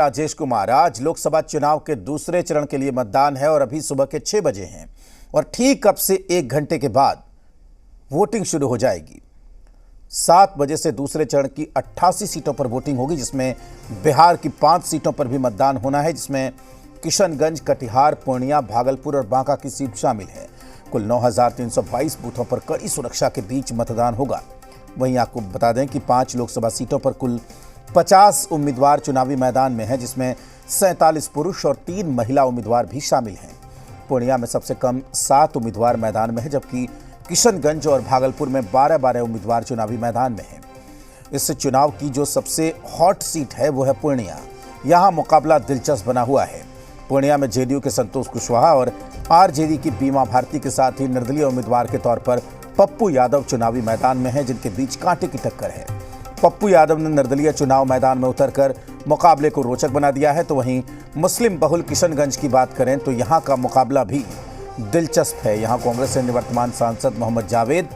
राजेश कुमार। आज लोकसभा चुनाव के दूसरे चरण के लिए मतदान है और अभी सुबह के 6 बजे हैं और ठीक अब से 1 घंटे के बाद वोटिंग शुरू हो जाएगी। 7 बजे से दूसरे चरण की 88 सीटों पर वोटिंग होगी, जिसमें बिहार की 5 सीटों पर भी मतदान होना है, जिसमें किशनगंज, कटिहार, पूर्णिया, भागलपुर और बांका की सीट शामिल है। कुल 9,322 बूथों पर कड़ी सुरक्षा के बीच मतदान होगा। वहीं आपको बता दें कि 5 लोकसभा सीटों पर कुल 50 उम्मीदवार चुनावी मैदान में हैं, जिसमें 47 पुरुष और 3 महिला उम्मीदवार भी शामिल हैं। पूर्णिया में सबसे कम 7 उम्मीदवार मैदान में हैं, जबकि किशनगंज और भागलपुर में 12-12 उम्मीदवार चुनावी मैदान में हैं। इस चुनाव की जो सबसे हॉट सीट है वो है पूर्णिया। यहाँ मुकाबला दिलचस्प बना हुआ है। पूर्णिया में जेडीयू के संतोष कुशवाहा और आरजेडी की बीमा भारती के साथ ही निर्दलीय उम्मीदवार के तौर पर पप्पू यादव चुनावी मैदान में हैं, जिनके बीच कांटे की टक्कर है। पप्पू यादव ने निर्दलीय चुनाव मैदान में उतरकर मुकाबले को रोचक बना दिया है। तो वहीं मुस्लिम बहुल किशनगंज की बात करें तो यहां का मुकाबला भी दिलचस्प है। यहां कांग्रेस से निवर्तमान सांसद मोहम्मद जावेद,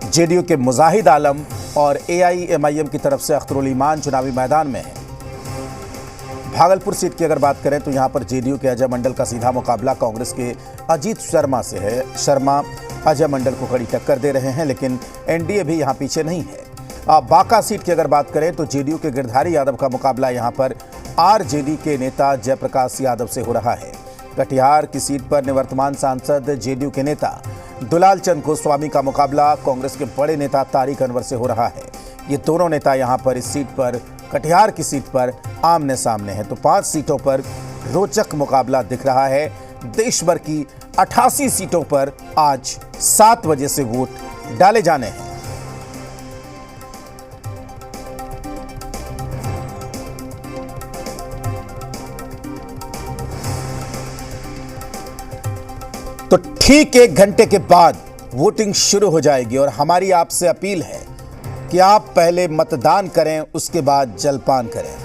जेडीयू के मुजाहिद आलम और एआईएमआईएम की तरफ से अख्तरुल ईमान चुनावी मैदान में है। भागलपुर सीट की अगर बात करें तो यहां पर जेडीयू के अजय मंडल का सीधा मुकाबला कांग्रेस के अजीत शर्मा से है। शर्मा अजय मंडल को कड़ी टक्कर दे रहे हैं, लेकिन एनडीए भी यहां पीछे नहीं है। बांका सीट की अगर बात करें तो जेडीयू के गिरधारी यादव का मुकाबला यहां पर आरजेडी के नेता जयप्रकाश यादव से हो रहा है। कटिहार की सीट पर निवर्तमान सांसद जेडीयू के नेता दुलाल चंद गोस्वामी का मुकाबला कांग्रेस के बड़े नेता तारिक अनवर से हो रहा है। ये दोनों नेता यहां पर इस सीट पर, कटिहार की सीट पर आमने सामने हैं। तो 5 सीटों पर रोचक मुकाबला दिख रहा है। देश भर की 88 सीटों पर आज 7 बजे से वोट डाले जाने हैं। तो ठीक 1 घंटे के बाद वोटिंग शुरू हो जाएगी और हमारी आपसे अपील है कि आप पहले मतदान करें, उसके बाद जलपान करें।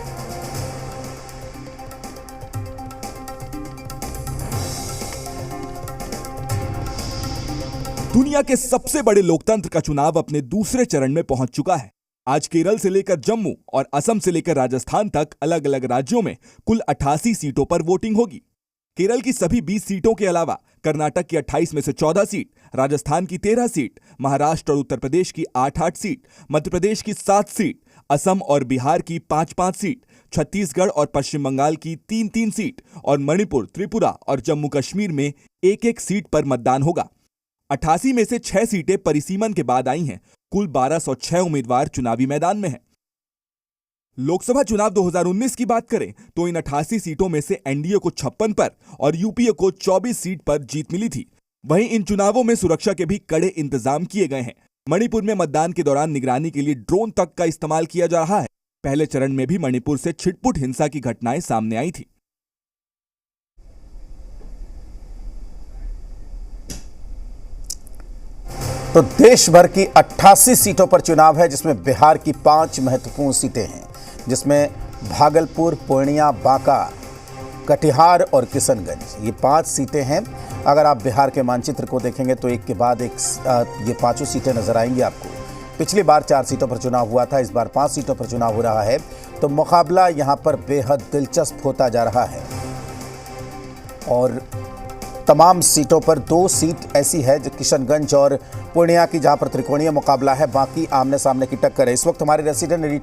दुनिया के सबसे बड़े लोकतंत्र का चुनाव अपने दूसरे चरण में पहुंच चुका है। आज केरल से लेकर जम्मू और असम से लेकर राजस्थान तक अलग अलग राज्यों में कुल 88 सीटों पर वोटिंग होगी। केरल की सभी 20 सीटों के अलावा कर्नाटक की 28 में से 14 सीट, राजस्थान की 13 सीट, महाराष्ट्र और उत्तर प्रदेश की 8-8 सीट, मध्य प्रदेश की 7 सीट, असम और बिहार की 5-5 सीट, छत्तीसगढ़ और पश्चिम बंगाल की 3-3 सीट और मणिपुर, त्रिपुरा और जम्मू कश्मीर में 1-1 सीट पर मतदान होगा। 88 में से 6 सीटें परिसीमन के बाद आई हैं। कुल 1206 उम्मीदवार चुनावी मैदान में हैं। लोकसभा चुनाव 2019 की बात करें तो इन 88 सीटों में से एनडीए को 56 पर और यूपीए को 24 सीट पर जीत मिली थी। वहीं इन चुनावों में सुरक्षा के भी कड़े इंतजाम किए गए हैं। मणिपुर में मतदान के दौरान निगरानी के लिए ड्रोन तक का इस्तेमाल किया जा रहा है। पहले चरण में भी मणिपुर से छिटपुट हिंसा की घटनाएं सामने आई थी। तो देश भर की 88 सीटों पर चुनाव है, जिसमें बिहार की 5 महत्वपूर्ण सीटें हैं, जिसमें भागलपुर, पूर्णिया, बांका, कटिहार और किशनगंज, ये 5 सीटें हैं। अगर आप बिहार के मानचित्र को देखेंगे तो एक के बाद एक ये 5 सीटें नजर आएंगी आपको। पिछली बार 4 सीटों पर चुनाव हुआ था, इस बार 5 सीटों पर चुनाव हो रहा है। तो मुकाबला यहाँ पर बेहद दिलचस्प होता जा रहा है और तमाम सीटों पर 2 सीट ऐसी है जो किशनगंज और पूर्णिया की, जहां पर त्रिकोणीय मुकाबला है। बाकी आमने सामने की टक्कर है। इस वक्त हमारे रेसिडेंट